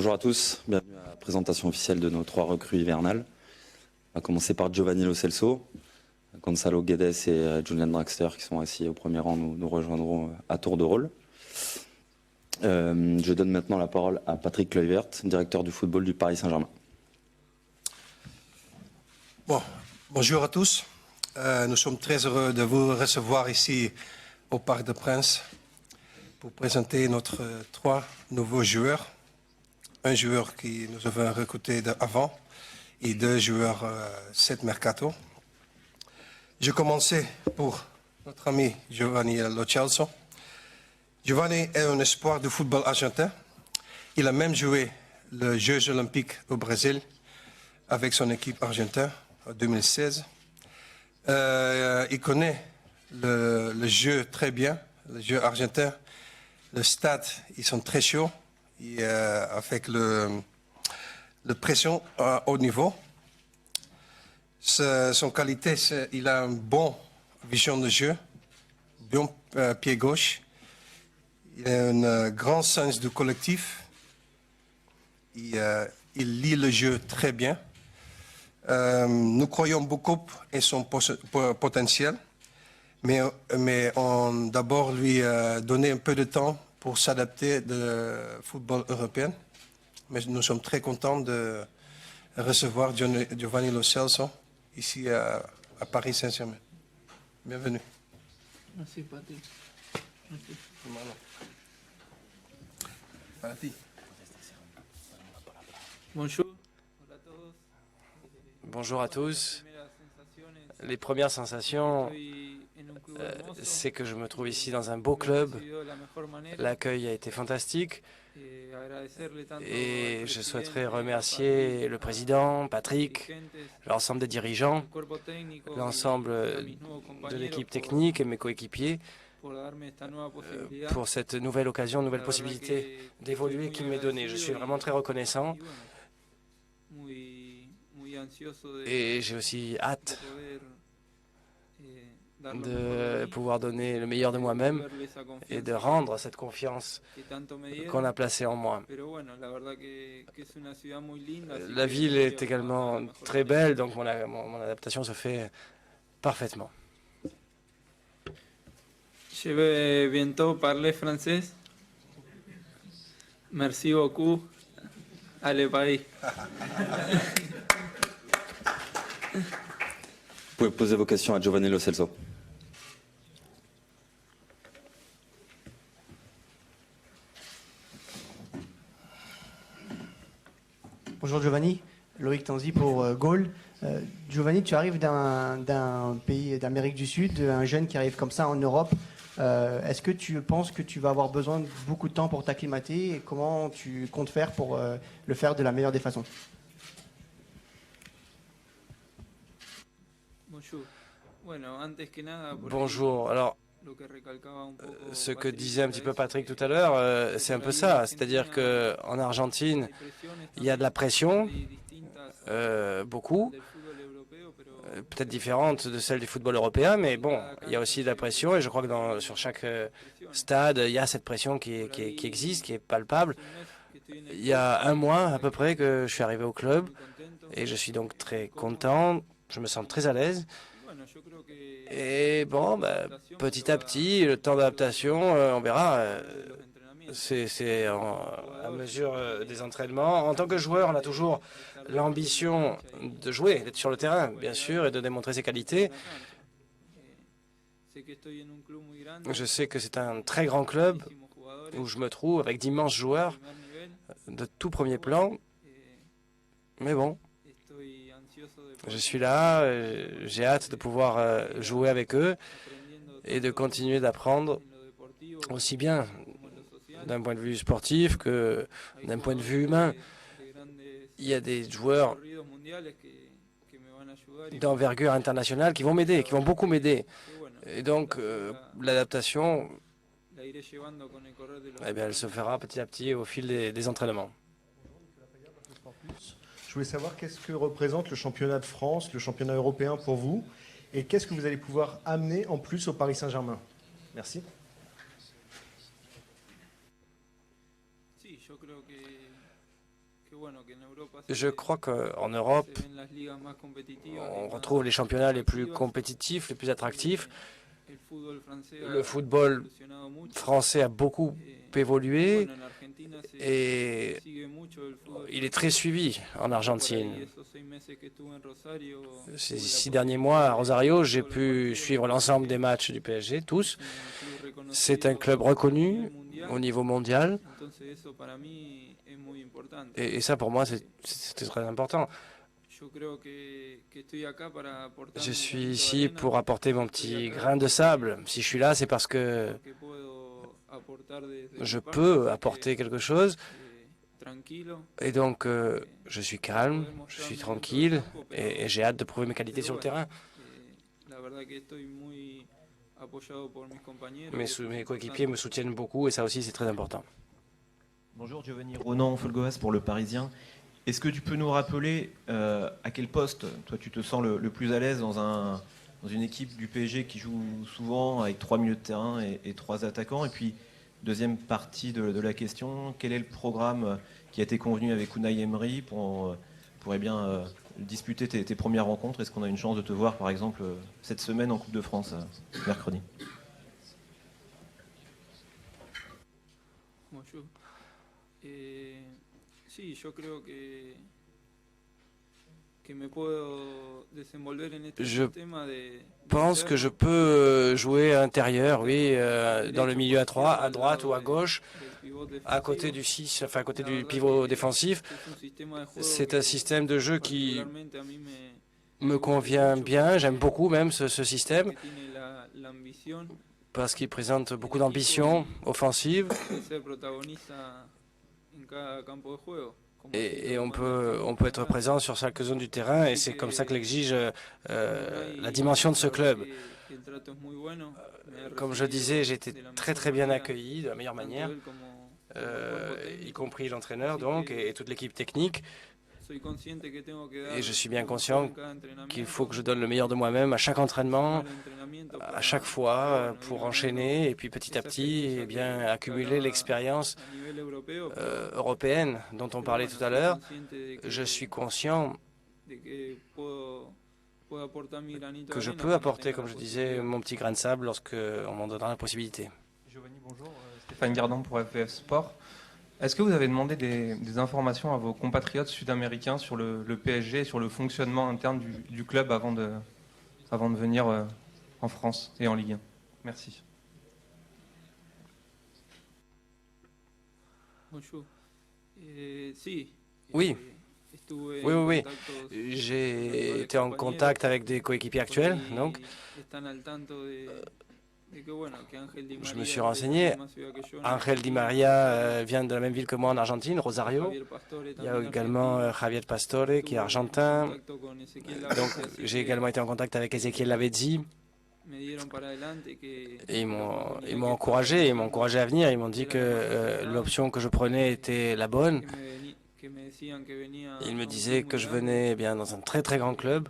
Bonjour à tous, bienvenue à la présentation officielle de nos 3 recrues hivernales. On va commencer par Giovanni Lo Celso. Gonzalo Guedes et Julian Draxler, qui sont assis au premier rang, nous rejoindront à tour de rôle. Je donne maintenant la parole à Patrick Kluivert, directeur du football du Paris Saint-Germain. Bonjour à tous. Nous sommes très heureux de vous recevoir ici au Parc des Princes pour présenter notre 3 nouveaux joueurs. Un joueur qui nous avons recruté avant et 2 joueurs cette mercato. Je commençais pour notre ami Giovanni Lo Celso. Giovanni est un espoir du football argentin. Il a même joué les Jeux olympiques au Brésil avec son équipe argentine en 2016. Il connaît le jeu très bien, le jeu argentin. Le stade, ils sont très chauds et avec le pression à haut niveau. Son qualité, il a une bonne vision de jeu, bon pied gauche. Il a un grand sens du collectif. Il lit le jeu très bien. Nous croyons beaucoup en son potentiel, mais on d'abord lui donner un peu de temps pour s'adapter au football européen. Mais nous sommes très contents de recevoir Giovanni Lo Celso ici à Paris Saint-Germain. Bienvenue. Merci, Patrick. Merci. Bonjour. Bonjour à tous. Les premières sensations, c'est que je me trouve ici dans un beau club. L'accueil a été fantastique. Et je souhaiterais remercier le président, Patrick, l'ensemble des dirigeants, l'ensemble de l'équipe technique et mes coéquipiers pour cette nouvelle occasion, nouvelle possibilité d'évoluer qui m'est donnée. Je suis vraiment très reconnaissant et j'ai aussi hâte de pouvoir donner le meilleur de moi-même et de rendre cette confiance qu'on a placée en moi. La ville est également très belle, donc mon adaptation se fait parfaitement. Je vais bientôt parler français. Merci beaucoup. Allez, bye. Vous pouvez poser vos questions à Giovanni Lo Celso. Bonjour Giovanni, Loïc Tanzi pour Gaulle. Giovanni, tu arrives d'un pays d'Amérique du Sud, un jeune qui arrive comme ça en Europe. Est-ce que tu penses que tu vas avoir besoin de beaucoup de temps pour t'acclimater et comment tu comptes faire pour le faire de la meilleure des façons? Bonjour. Alors, ce que disait un petit peu Patrick tout à l'heure, c'est un peu ça. C'est-à-dire qu'en Argentine, il y a de la pression, beaucoup, peut-être différente de celle du football européen, mais bon, il y a aussi de la pression et je crois que sur chaque stade, il y a cette pression qui existe, qui est palpable. Il y a un mois à peu près que je suis arrivé au club et je suis donc très content, je me sens très à l'aise. Et bon, petit à petit, le temps d'adaptation, on verra. C'est à mesure des entraînements. En tant que joueur, on a toujours l'ambition de jouer, d'être sur le terrain, bien sûr, et de démontrer ses qualités. Je sais que c'est un très grand club où je me trouve avec d'immenses joueurs de tout premier plan. Mais bon, je suis là, j'ai hâte de pouvoir jouer avec eux et de continuer d'apprendre aussi bien d'un point de vue sportif que d'un point de vue humain. Il y a des joueurs d'envergure internationale qui vont m'aider, qui vont beaucoup m'aider. Et donc, l'adaptation, eh bien, elle se fera petit à petit au fil des entraînements. Je voulais savoir qu'est-ce que représente le championnat de France, le championnat européen pour vous, et qu'est-ce que vous allez pouvoir amener en plus au Paris Saint-Germain. Merci. Je crois qu'en Europe, on retrouve les championnats les plus compétitifs, les plus attractifs. Le football français a beaucoup évolué et il est très suivi en Argentine. Ces 6 derniers mois à Rosario, j'ai pu suivre l'ensemble des matchs du PSG, tous. C'est un club reconnu au niveau mondial et ça pour moi c'était très important. Je suis ici pour apporter mon petit grain de sable. Si je suis là, c'est parce que je peux apporter quelque chose. Et donc, je suis calme, je suis tranquille et j'ai hâte de prouver mes qualités sur le terrain. Mes coéquipiers me soutiennent beaucoup et ça aussi, c'est très important. Bonjour Giovanni, Ronan Folgoas pour Le Parisien. Est-ce que tu peux nous rappeler à quel poste toi tu te sens le plus à l'aise dans une équipe du PSG qui joue souvent avec 3 milieux de terrain et 3 attaquants? Et puis, deuxième partie de la question, quel est le programme qui a été convenu avec Unai Emery pour disputer tes premières rencontres? Est-ce qu'on a une chance de te voir par exemple cette semaine en Coupe de France, mercredi? Bonjour. Sí, yo creo que me puedo desenvolver en este sistema de pense que je peux jouer à l'intérieur, oui, dans le milieu à 3, à droite ou à gauche, à côté du 6, enfin à côté du pivot défensif. C'est un système de jeu qui me convient bien, j'aime beaucoup même ce système, parce qu'il présente beaucoup d'ambition offensive. Et on peut être présent sur chaque zone du terrain et c'est comme ça que l'exige la dimension de ce club. Comme je disais, j'ai été très très bien accueilli de la meilleure manière, y compris l'entraîneur donc et toute l'équipe technique. Et je suis bien conscient qu'il faut que je donne le meilleur de moi-même à chaque entraînement, à chaque fois, pour enchaîner et puis petit à petit eh bien, accumuler l'expérience européenne dont on parlait tout à l'heure. Je suis conscient que je peux apporter, comme je disais, mon petit grain de sable lorsqu'on m'en donnera la possibilité. Giovanni, bonjour. Stéphane Gardon pour FVF Sport. Est-ce que vous avez demandé des informations à vos compatriotes sud-américains sur le PSG et sur le fonctionnement interne du club avant de venir en France et en Ligue 1? Merci. Bonjour. Oui. Oui. J'ai été en contact avec des coéquipiers actuels, donc je me suis renseigné. Angel Di Maria vient de la même ville que moi en Argentine, Rosario. Il y a également Javier Pastore qui est argentin. Donc j'ai également été en contact avec Ezequiel Lavezzi. Et ils m'ont encouragé, ils m'ont encouragé à venir. Ils m'ont dit que l'option que je prenais était la bonne. Ils me disaient que je venais bien dans un très très grand club,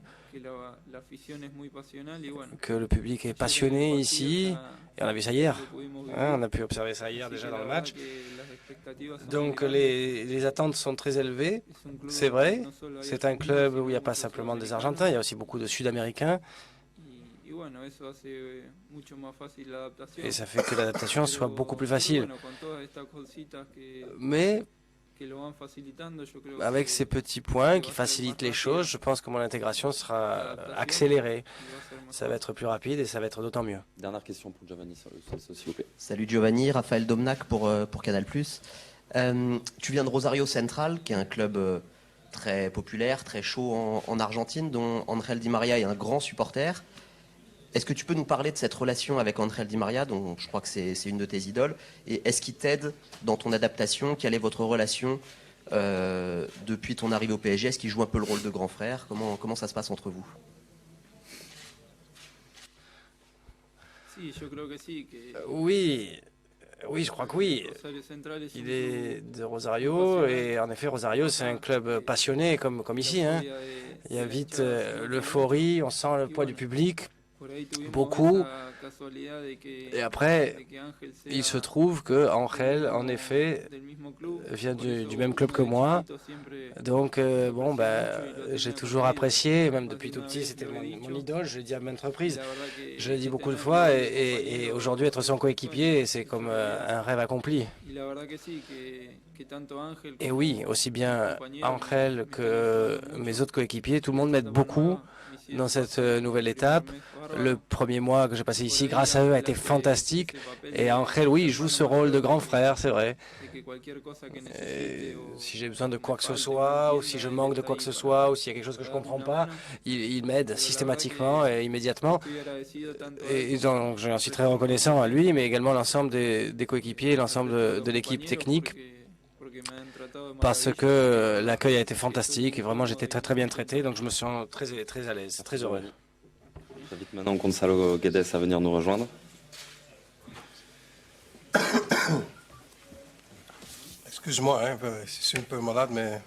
que le public est passionné ici, et on a vu ça hier, on a pu observer ça hier déjà dans le match. Donc les attentes sont très élevées, c'est vrai, c'est un club où il n'y a pas simplement des Argentins, il y a aussi beaucoup de Sud-Américains, et ça fait que l'adaptation soit beaucoup plus facile. Mais avec ces petits points qui facilitent les choses, je pense que mon intégration sera accélérée. Ça va être plus rapide et ça va être d'autant mieux. Dernière question pour Giovanni sur le sol, s'il vous plaît. Salut Giovanni, Raphaël Domnac pour Canal+. Tu viens de Rosario Central, qui est un club très populaire, très chaud en Argentine, dont Angel Di Maria est un grand supporter. Est-ce que tu peux nous parler de cette relation avec Angel Di Maria, dont je crois que c'est une de tes idoles, et est-ce qu'il t'aide dans ton adaptation? Quelle est votre relation depuis ton arrivée au PSG? Est-ce qu'il joue un peu le rôle de grand frère? Comment ça se passe entre vous? Oui, je crois que oui. Il est de Rosario et en effet Rosario c'est un club passionné comme ici. Il y a vite l'euphorie, on sent le poids du public. beaucoup. Et après, il se trouve que Angel, en effet, vient du même club que moi. Donc, bon, j'ai toujours apprécié, même depuis tout petit, c'était mon idole, je l'ai dit à maintes reprises. Je l'ai dit beaucoup de fois, et aujourd'hui, être son coéquipier, c'est comme un rêve accompli. Et oui, aussi bien Angel que mes autres coéquipiers, tout le monde m'aide beaucoup dans cette nouvelle étape. Le premier mois que j'ai passé ici, grâce à eux, a été fantastique. Et Angel, oui, il joue ce rôle de grand frère, c'est vrai. Et si j'ai besoin de quoi que ce soit, ou si je manque de quoi que ce soit, ou s'il y a quelque chose que je ne comprends pas, il m'aide systématiquement et immédiatement. Et donc, j'en suis très reconnaissant à lui, mais également l'ensemble des coéquipiers, l'ensemble de l'équipe technique, parce que l'accueil a été fantastique et vraiment j'étais très bien traité, donc je me sens très à l'aise, très heureux. J'invite maintenant Gonzalo Guedes à venir nous rejoindre. Excuse-moi, hein, je suis un peu malade, mais...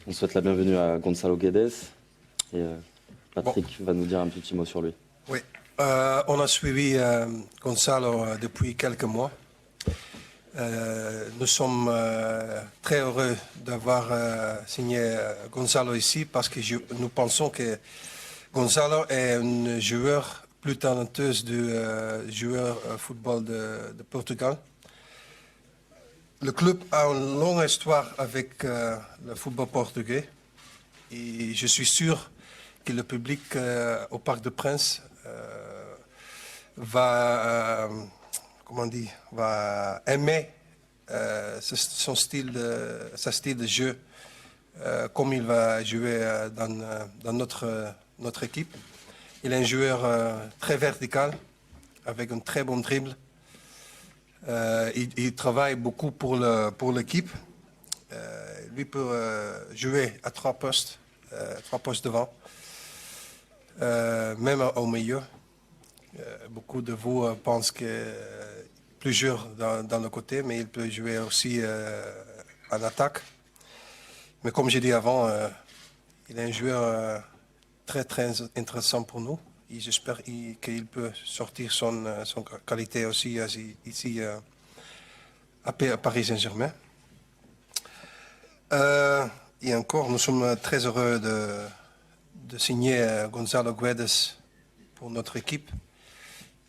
On souhaite la bienvenue à Gonzalo Guedes et Patrick va nous dire un petit mot sur lui. Oui, on a suivi Gonzalo depuis quelques mois. Nous sommes très heureux d'avoir signé Gonzalo ici parce que nous pensons que Gonzalo est un joueur plus talentueux du joueur football de Portugal. Le club a une longue histoire avec le football portugais et je suis sûr que le public au Parc des Princes va aimer sa style de jeu, comme il va jouer dans notre équipe. Il est un joueur très vertical, avec un très bon dribble. Il travaille beaucoup pour l'équipe. Lui peut jouer à trois postes devant, même au milieu. Beaucoup de vous pensent que plus joueur dans le côté, mais il peut jouer aussi en attaque. Mais comme j'ai dit avant, il est un joueur très intéressant pour nous. Et j'espère qu'il peut sortir son qualité aussi ici à Paris Saint-Germain. Et encore, nous sommes très heureux de signer Gonzalo Guedes pour notre équipe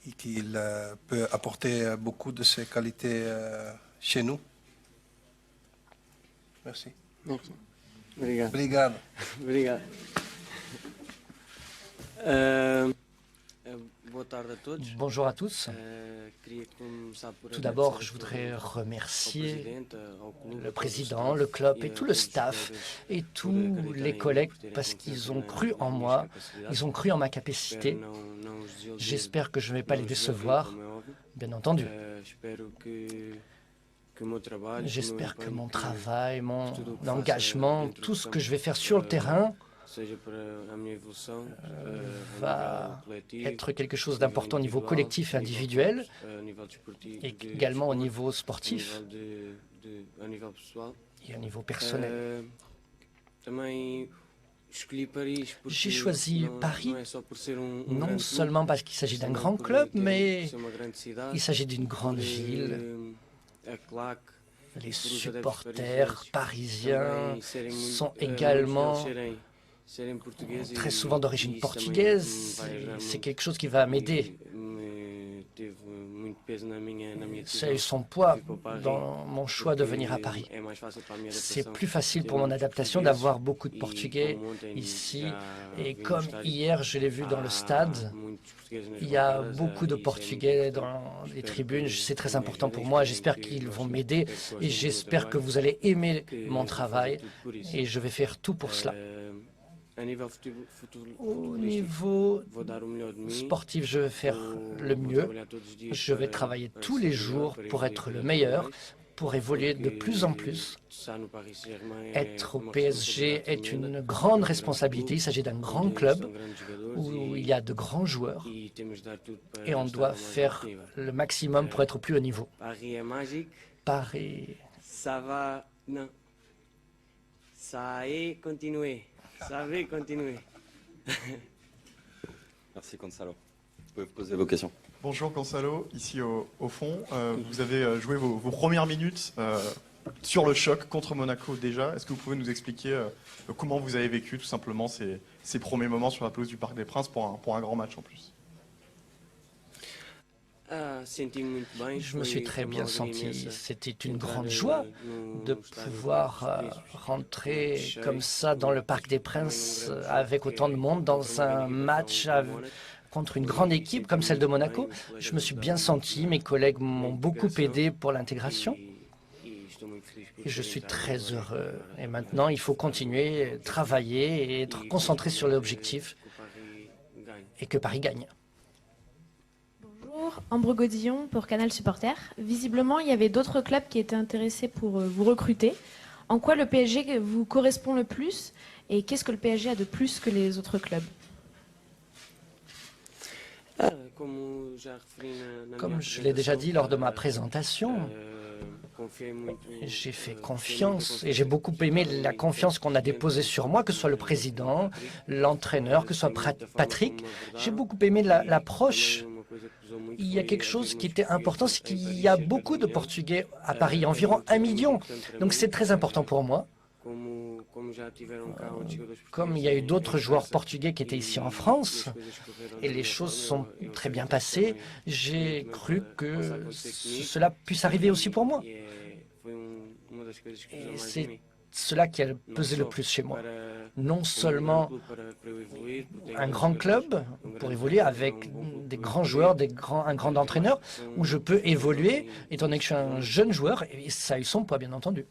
et qu'il peut apporter beaucoup de ses qualités chez nous. Merci. Merci. Obrigado. Obrigado. Bonjour à tous. Tout d'abord, je voudrais remercier le président, le club et tout le staff et tous les collègues parce qu'ils ont cru en moi, ils ont cru en ma capacité. J'espère que je ne vais pas les décevoir, bien entendu. J'espère que mon travail, mon engagement, tout ce que je vais faire sur le terrain va être quelque chose d'important au niveau collectif et individuel, et également au niveau sportif et au niveau personnel. J'ai choisi Paris non seulement parce qu'il s'agit d'un grand club, mais il s'agit d'une grande ville. Les supporters parisiens sont également très souvent d'origine portugaise. C'est quelque chose qui va m'aider. Ça a eu son poids dans mon choix de venir à Paris. C'est plus facile pour mon adaptation d'avoir beaucoup de Portugais ici. Et comme hier, je l'ai vu dans le stade, il y a beaucoup de Portugais dans les tribunes. C'est très important pour moi. J'espère qu'ils vont m'aider et j'espère que vous allez aimer mon travail. Et je vais faire tout pour cela. Au niveau sportif, je vais faire le mieux. Je vais travailler tous les jours pour être le meilleur pour évoluer de plus en plus. Être au PSG est une grande responsabilité. Il s'agit d'un grand club où il y a de grands joueurs et on doit faire le maximum pour être au plus haut niveau. Paris. Ça va, non. Ça va continuer. Ça va continuer. Merci Gonzalo. Vous pouvez poser vos questions. Bonjour Gonzalo, ici au fond. Vous avez joué vos premières minutes sur le choc contre Monaco déjà. Est-ce que vous pouvez nous expliquer comment vous avez vécu tout simplement ces premiers moments sur la pelouse du Parc des Princes pour un grand match en plus? Je me suis très bien senti. C'était une grande joie de pouvoir rentrer comme ça dans le Parc des Princes avec autant de monde dans un match contre une grande équipe comme celle de Monaco. Je me suis bien senti. Mes collègues m'ont beaucoup aidé pour l'intégration. Et je suis très heureux. Et maintenant, il faut continuer, travailler et être concentré sur l'objectif et que Paris gagne. Bonjour, Ambre Godillon pour Canal Supporter. Visiblement, il y avait d'autres clubs qui étaient intéressés pour vous recruter. En quoi le PSG vous correspond le plus et qu'est-ce que le PSG a de plus que les autres clubs? Comme je l'ai déjà dit lors de ma présentation, j'ai fait confiance et j'ai beaucoup aimé la confiance qu'on a déposée sur moi, que ce soit le président, l'entraîneur, que ce soit Patrick. J'ai beaucoup aimé l'approche. Il y a quelque chose qui était important, c'est qu'il y a beaucoup de Portugais à Paris, environ 1 million. Donc c'est très important pour moi. Comme il y a eu d'autres joueurs portugais qui étaient ici en France, et les choses sont très bien passées, j'ai cru que cela puisse arriver aussi pour moi. Et c'est cela qui a pesé le plus chez moi. Non seulement un grand club pour évoluer avec des grands joueurs, un grand entraîneur, où je peux évoluer, étant donné que je suis un jeune joueur, et ça a eu son poids, bien entendu.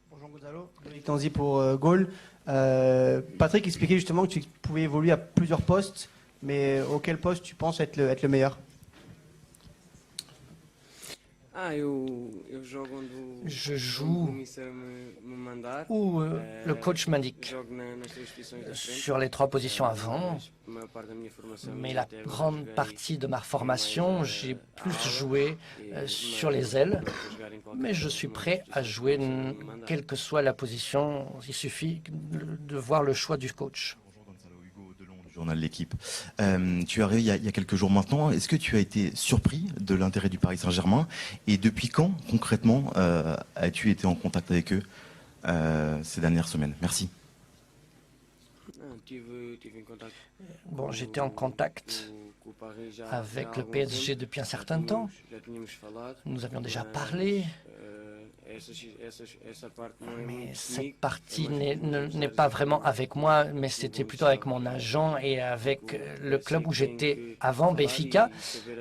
Bonjour Gonzalo, Loïc Tanzi pour Gaulle. Patrick expliquait justement que tu pouvais évoluer à plusieurs postes, mais auquel poste tu penses être le meilleur? Je joue où le coach m'indique sur les 3 positions avant, mais la grande partie de ma formation, j'ai plus joué sur les ailes, mais je suis prêt à jouer quelle que soit la position, il suffit de voir le choix du coach. Journal de l'équipe. Tu es arrivé il y a quelques jours maintenant. Est-ce que tu as été surpris de l'intérêt du Paris Saint-Germain? Et depuis quand, concrètement, as-tu été en contact avec eux ces dernières semaines? Merci. Bon, j'étais en contact avec le PSG depuis un certain temps. Nous avions déjà parlé. Mais cette partie n'est pas vraiment avec moi, mais c'était plutôt avec mon agent et avec le club où j'étais avant, Benfica.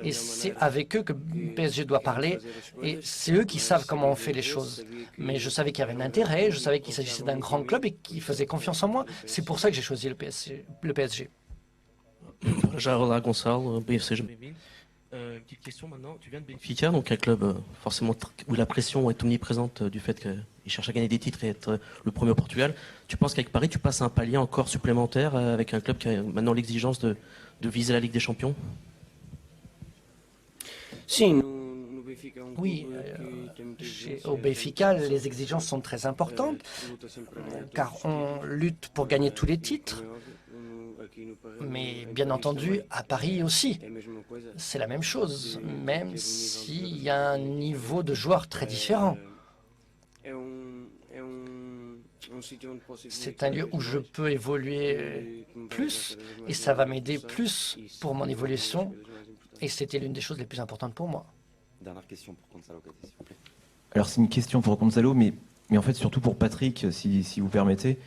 Et c'est avec eux que PSG doit parler. Et c'est eux qui savent comment on fait les choses. Mais je savais qu'il y avait un intérêt, je savais qu'il s'agissait d'un grand club et qu'ils faisaient confiance en moi. C'est pour ça que j'ai choisi le PSG. Olá Gonçalo, seja bem-vindo. Petite question maintenant, tu viens de Benfica, donc un club forcément où la pression est omniprésente du fait qu'il cherche à gagner des titres et être le premier au Portugal. Tu penses qu'avec Paris, tu passes un palier encore supplémentaire avec un club qui a maintenant l'exigence de viser la Ligue des Champions? Oui, au Benfica, les exigences sont très importantes, car on lutte pour gagner tous les titres. Mais bien entendu, à Paris aussi, c'est la même chose, même s'il y a un niveau de joueurs très différent. C'est un lieu où je peux évoluer plus et ça va m'aider plus pour mon évolution et c'était l'une des choses les plus importantes pour moi. Dernière question pour Gonzalo, s'il vous plaît. Alors c'est une question pour Gonzalo, mais en fait surtout pour Patrick, si vous permettez.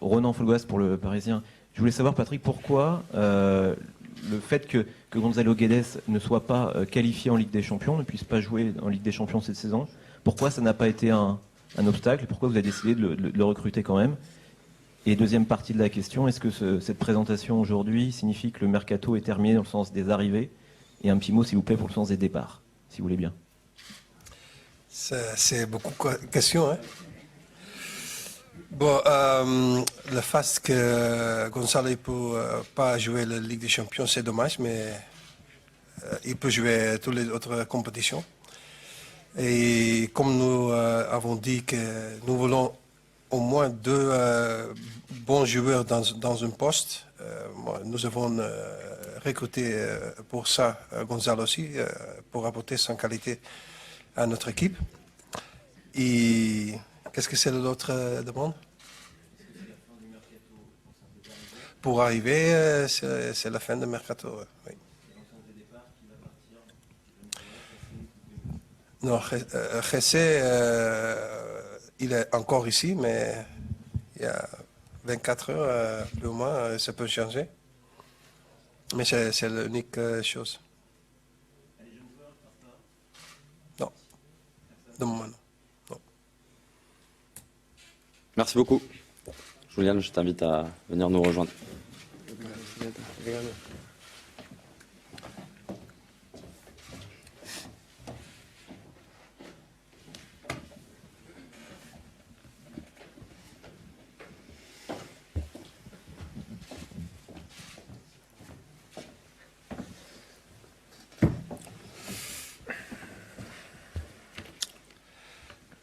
Ronan Folgoas pour le Parisien. Je voulais savoir, Patrick, pourquoi le fait que Gonzalo Guedes ne soit pas qualifié en Ligue des Champions, ne puisse pas jouer en Ligue des Champions cette saison, pourquoi ça n'a pas été un obstacle? Pourquoi vous avez décidé de le recruter quand même? Et deuxième partie de la question, est-ce que cette présentation aujourd'hui signifie que le mercato est terminé dans le sens des arrivées? Et un petit mot, s'il vous plaît, pour le sens des départs, si vous voulez bien. C'est beaucoup de questions. Hein? Bon, le fait que Gonzalo ne peut pas jouer la Ligue des Champions, c'est dommage, mais il peut jouer toutes les autres compétitions. Et comme nous avons dit que nous voulons au moins 2 bons joueurs dans un poste, nous avons recruté pour ça Gonzalo aussi, pour apporter son qualité à notre équipe. Et qu'est-ce que c'est l'autre demande? Pour arriver, c'est la fin du mercato. Oui. Non, Jessé, il est encore ici, mais il y a 24 heures, plus ou moins, ça peut changer. Mais c'est l'unique chose. Non, de moment non. Merci beaucoup. Julian, je t'invite à venir nous rejoindre.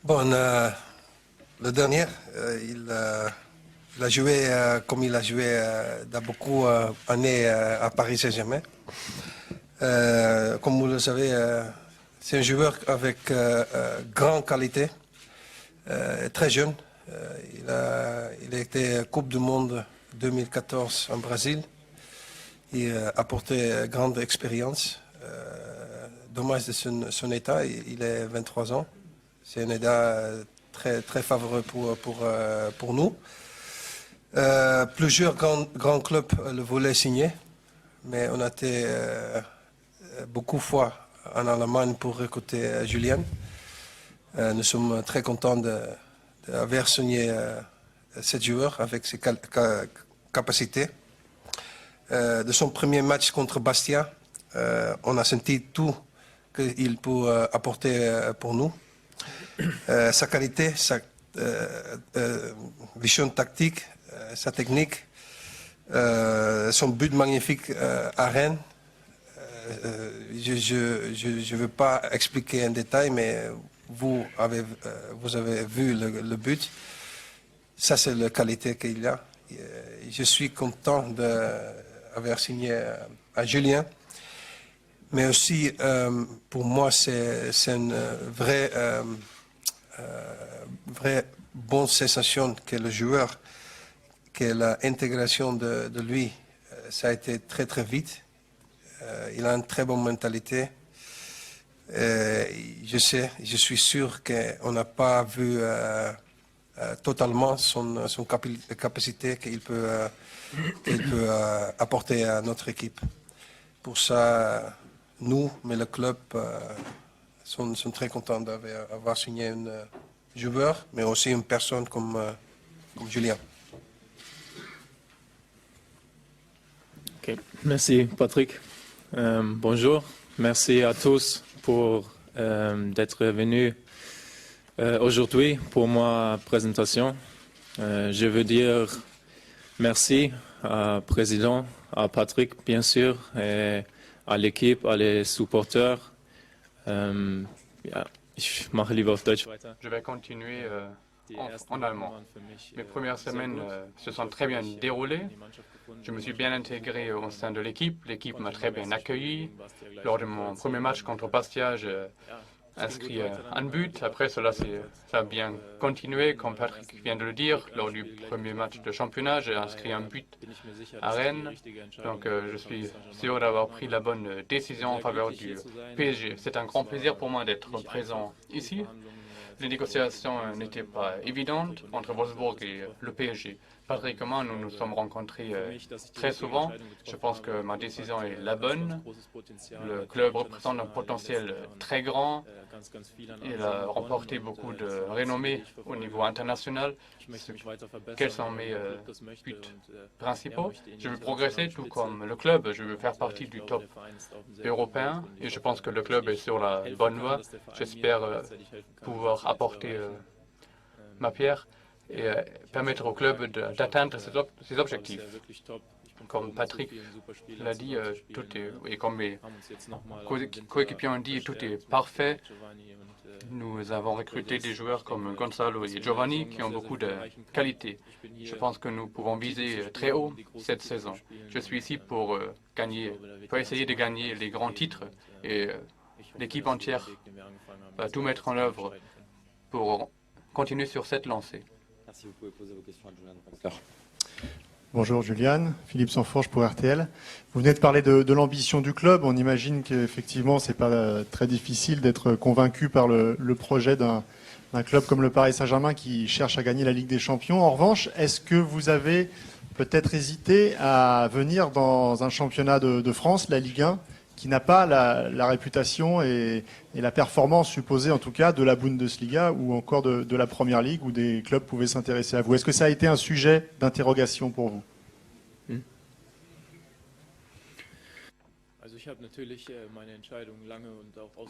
Bon, le dernier, il a joué comme il a joué dans beaucoup d'années à Paris Saint-Germain. Comme vous le savez, c'est un joueur avec grande qualité, très jeune. Il a été Coupe du Monde 2014 en Brésil. Il a apporté grande expérience. Dommage de son état, il est 23 ans. C'est un état très, très favorable pour nous. Plusieurs grands clubs le voulaient signer, mais on a été beaucoup de fois en Allemagne pour recruter Julian. Nous sommes très contents d'avoir signé ce joueur avec ses capacités. De son premier match contre Bastia, on a senti tout qu'il peut apporter pour nous. Sa qualité, sa vision tactique, sa technique, son but magnifique à Rennes. Je ne veux pas expliquer en détail, mais vous avez vu le but. Ça, c'est la qualité qu'il a. Je suis content d'avoir signé à Julien. Mais aussi, pour moi, c'est une vraie bonne sensation que le joueur, que l'intégration de lui, ça a été très très vite. Il a une très bonne mentalité. Je suis sûr qu'on n'a pas vu totalement son capacité qu'il peut apporter à notre équipe. Pour ça, nous, mais le club, sont très contents d'avoir signé un joueur, mais aussi une personne comme Julien. Okay. Merci Patrick. Bonjour. Merci à tous pour d'être venus aujourd'hui pour ma présentation. Je veux dire merci au président, à Patrick bien sûr, et à l'équipe, à les supporters. Je vais continuer en allemand. Mes premières semaines se sont très bien déroulées. Je me suis bien intégré au sein de l'équipe. L'équipe m'a très bien accueilli. Lors de mon premier match contre Bastia, j'ai inscrit un but. Après cela, ça a bien continué, comme Patrick vient de le dire. Lors du premier match de championnat, j'ai inscrit un but à Rennes. Donc je suis sûr d'avoir pris la bonne décision en faveur du PSG. C'est un grand plaisir pour moi d'être présent ici. les négociations n'étaient pas évidentes entre Wolfsburg et le PSG. Patrick et moi, nous nous sommes rencontrés très souvent. Je pense que ma décision est la bonne. Le club représente un potentiel très grand. Il a remporté beaucoup de renommée au niveau international. Quels sont mes buts principaux? Je veux progresser tout comme le club. Je veux faire partie du top européen et je pense que le club est sur la bonne voie. J'espère pouvoir apporter ma pierre et permettre au club d'atteindre ses objectifs. Comme Patrick l'a dit, et comme mes coéquipiers ont dit, tout est parfait. Nous avons recruté des joueurs comme Gonzalo et Giovanni qui ont beaucoup de qualité. Je pense que nous pouvons viser très haut cette saison. Je suis ici pour essayer de gagner les grands titres et l'équipe entière va tout mettre en œuvre pour continuer sur cette lancée. Merci, vous pouvez poser vos questions à Julian Draxler. Bonjour Julian, Philippe Sanforge pour RTL. Vous venez de parler de l'ambition du club. On imagine qu'effectivement, ce n'est pas très difficile d'être convaincu par le projet d'un club comme le Paris Saint-Germain qui cherche à gagner la Ligue des Champions. En revanche, est-ce que vous avez peut-être hésité à venir dans un championnat de France, la Ligue 1, qui n'a pas la réputation et la performance supposée en tout cas de la Bundesliga ou encore de la Première Ligue où des clubs pouvaient s'intéresser à vous? Est-ce que ça a été un sujet d'interrogation pour vous?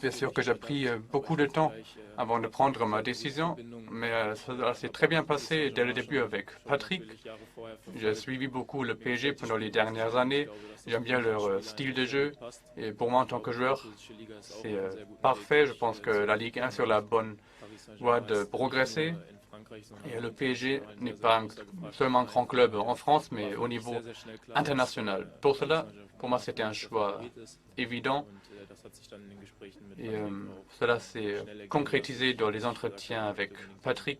Bien sûr que j'ai pris beaucoup de temps avant de prendre ma décision, mais ça s'est très bien passé dès le début avec Patrick. J'ai suivi beaucoup le PSG pendant les dernières années. J'aime bien leur style de jeu et pour moi en tant que joueur, c'est parfait. Je pense que la Ligue 1 est sur la bonne voie de progresser. Et le PSG n'est pas seulement un grand club en France, mais au niveau international. Pour cela, pour moi, c'était un choix évident. Et cela s'est concrétisé dans les entretiens avec Patrick.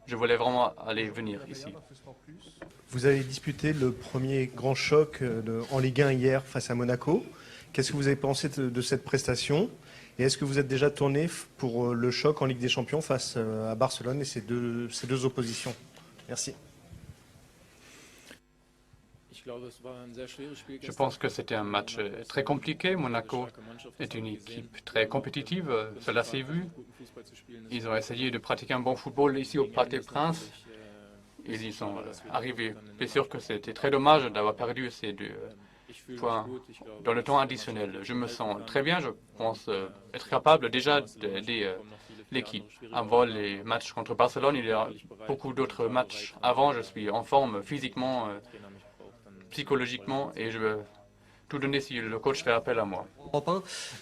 Je voulais vraiment aller venir ici. Vous avez disputé le premier grand choc en Ligue 1 hier face à Monaco. Qu'est-ce que vous avez pensé de cette prestation? Et est-ce que vous êtes déjà tourné pour le choc en Ligue des Champions face à Barcelone et ces deux oppositions? Merci. Je pense que c'était un match très compliqué. Monaco est une équipe très compétitive, cela s'est vu. Ils ont essayé de pratiquer un bon football ici au Parc des Princes. Ils y sont arrivés. Bien sûr que c'était très dommage d'avoir perdu ces deux points dans le temps additionnel. Je me sens très bien, je pense être capable déjà d'aider l'équipe. Avant les matchs contre Barcelone, il y a beaucoup d'autres matchs avant. Je suis en forme physiquement, psychologiquement et je veux tout donner si le coach fait appel à moi.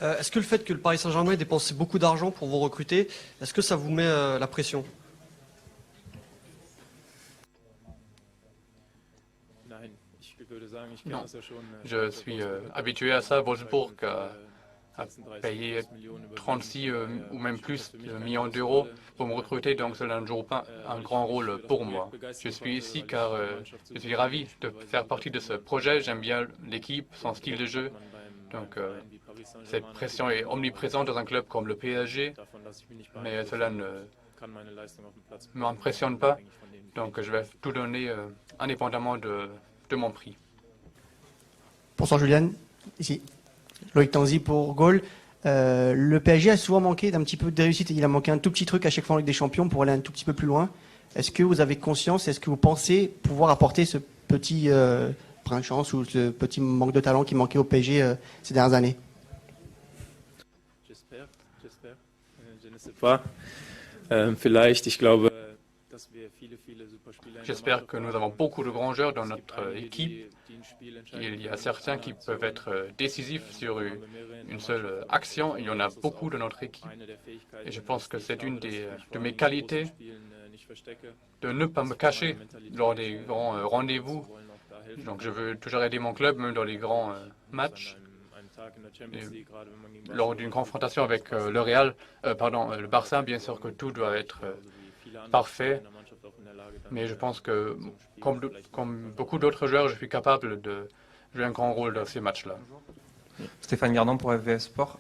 Est-ce que le fait que le Paris Saint-Germain ait dépensé beaucoup d'argent pour vous recruter, est-ce que ça vous met la pression? Non, je suis habitué à ça. Wolfsburg a payé 36 ou même plus de millions d'euros pour me recruter, donc cela ne joue pas un grand rôle pour moi. Je suis ici car je suis ravi de faire partie de ce projet. J'aime bien l'équipe, son style de jeu. Donc cette pression est omniprésente dans un club comme le PSG, mais cela ne m'impressionne pas. Donc je vais tout donner indépendamment de mon prix. Bonsoir Julian, ici. Loïc Tanzi pour Gaulle. Le PSG a souvent manqué d'un petit peu de réussite. Il a manqué un tout petit truc à chaque fois en Ligue des Champions pour aller un tout petit peu plus loin. Est-ce que vous avez conscience, est-ce que vous pensez pouvoir apporter ce petit brin de chance ou ce petit manque de talent qui manquait au PSG ces dernières années? J'espère. Je ne sais pas. Vielleicht, ich glaube, j'espère que nous avons beaucoup de grands joueurs dans notre équipe. Il y a certains qui peuvent être décisifs sur une seule action. Il y en a beaucoup dans notre équipe. Et je pense que c'est une de mes qualités de ne pas me cacher lors des grands rendez-vous. Donc je veux toujours aider mon club, même dans les grands matchs. Et lors d'une confrontation avec le Barça, bien sûr que tout doit être parfait. Mais je pense que, comme beaucoup d'autres joueurs, je suis capable de jouer un grand rôle dans ces matchs-là. Stéphane Gardant pour FVF Sport.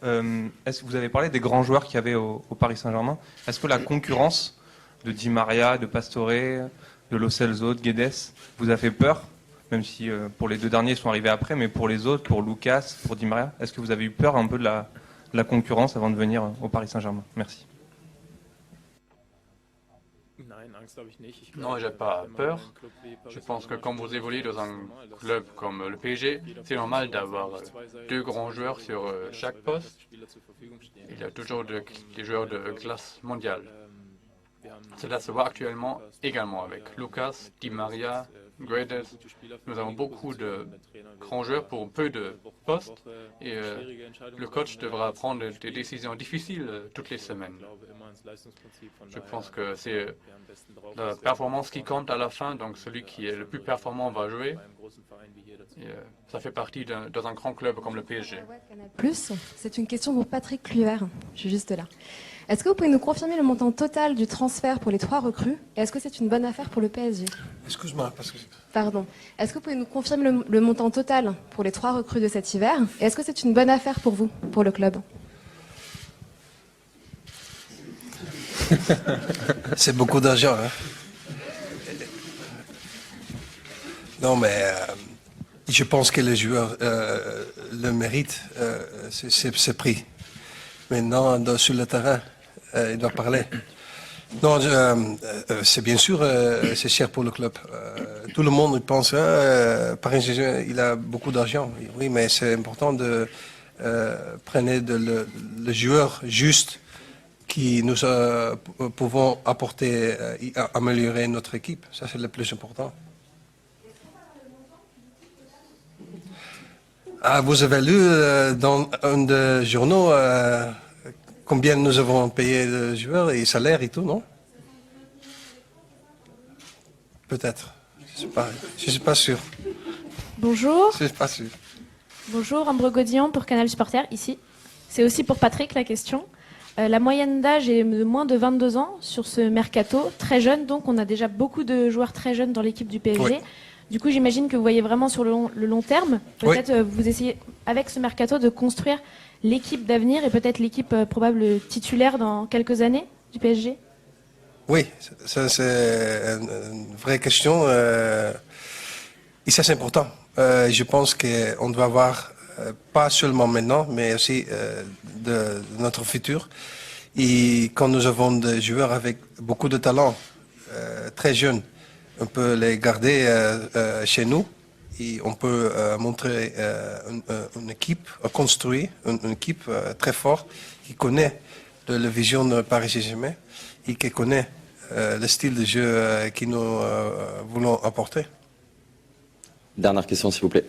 Est-ce que vous avez parlé des grands joueurs qu'il y avait au Paris Saint-Germain? Est-ce que la concurrence de Di Maria, de Pastore, de Lo Celso, de Guedes vous a fait peur? Même si pour les deux derniers ils sont arrivés après, mais pour les autres, pour Lucas, pour Di Maria, est-ce que vous avez eu peur un peu de la concurrence avant de venir au Paris Saint-Germain? Merci. Non, j'ai pas peur. Je pense que quand vous évoluez dans un club comme le PSG, c'est normal d'avoir deux grands joueurs sur chaque poste. Il y a toujours des joueurs de classe mondiale. Cela se voit actuellement également avec Lucas, Di Maria, Guedes. Nous avons beaucoup de grands joueurs pour peu de postes et le coach devra prendre des décisions difficiles toutes les semaines. Je pense que c'est la performance qui compte à la fin, donc celui qui est le plus performant va jouer. Et, ça fait partie dans un grand club comme le PSG. Plus, c'est une question pour Patrick Kluivert. Je suis juste là. Est-ce que vous pouvez nous confirmer le montant total du transfert pour les 3 recrues? Et est-ce que c'est une bonne affaire pour le PSG? Excuse-moi, parce que... Pardon. Est-ce que vous pouvez nous confirmer le montant total pour les 3 recrues de cet hiver? Et est-ce que c'est une bonne affaire pour vous, pour le club? C'est beaucoup d'argent. Hein? Non, mais je pense que les joueurs le méritent, c'est pris. Maintenant, sur le terrain, il doit parler. Non, c'est bien sûr, c'est cher pour le club. Tout le monde pense, Paris Saint-Germain, il a beaucoup d'argent. Oui, mais c'est important de prendre le joueur juste qui nous pouvons apporter, améliorer notre équipe. Ça, c'est le plus important. Ah, vous avez lu dans un des journaux combien nous avons payé de joueurs et salaires et tout, non? Peut-être. Je ne suis pas sûr. Bonjour. Je ne suis pas sûr. Bonjour, Ambre Godillon pour Canal Supporter, ici. C'est aussi pour Patrick la question. La moyenne d'âge est de moins de 22 ans sur ce mercato, très jeune, donc on a déjà beaucoup de joueurs très jeunes dans l'équipe du PSG. Oui. Du coup, j'imagine que vous voyez vraiment sur le long terme. Peut-être vous essayez, avec ce mercato, de construire l'équipe d'avenir et peut-être l'équipe probable titulaire dans quelques années du PSG? Oui, ça c'est une vraie question. Et ça c'est important. Je pense qu'on doit voir, pas seulement maintenant, mais aussi de notre futur. Et quand nous avons des joueurs avec beaucoup de talent, très jeunes, on peut les garder chez nous et on peut montrer une équipe, construire une équipe très forte qui connaît la vision de Paris Saint-Germain et qui connaît le style de jeu que nous voulons apporter. Dernière question, s'il vous plaît.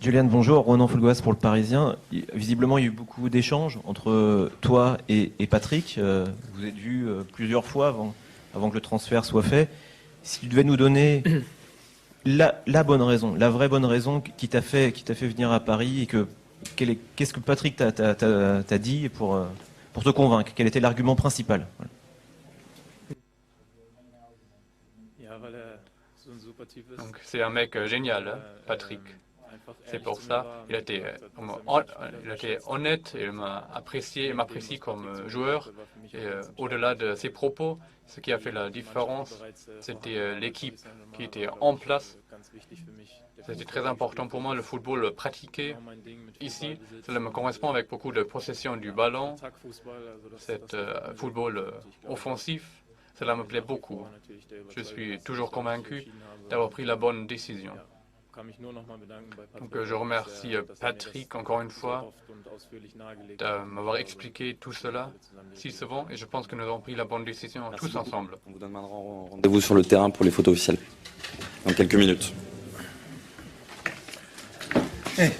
Julian, bonjour. Ronan Folgoas pour Le Parisien. Visiblement, il y a eu beaucoup d'échanges entre toi et Patrick. Vous êtes vus plusieurs fois avant que le transfert soit fait. Si tu devais nous donner la bonne raison, la vraie bonne raison qui t'a fait venir à Paris et qu'est-ce que Patrick t'a dit pour te convaincre? Quel était l'argument principal? Donc c'est un mec génial, hein, Patrick. C'est pour ça, il a été honnête, il m'apprécie comme joueur. Et au-delà de ses propos, ce qui a fait la différence, c'était l'équipe qui était en place. C'était très important pour moi, le football pratiqué ici. Cela me correspond avec beaucoup de possession du ballon, cet football offensif. Cela me plaît beaucoup. Je suis toujours convaincu d'avoir pris la bonne décision. Donc je remercie Patrick encore une fois de m'avoir expliqué tout cela si souvent et je pense que nous avons pris la bonne décision tous ensemble. On vous donne rendez-vous sur le terrain pour les photos officielles dans quelques minutes. Hey.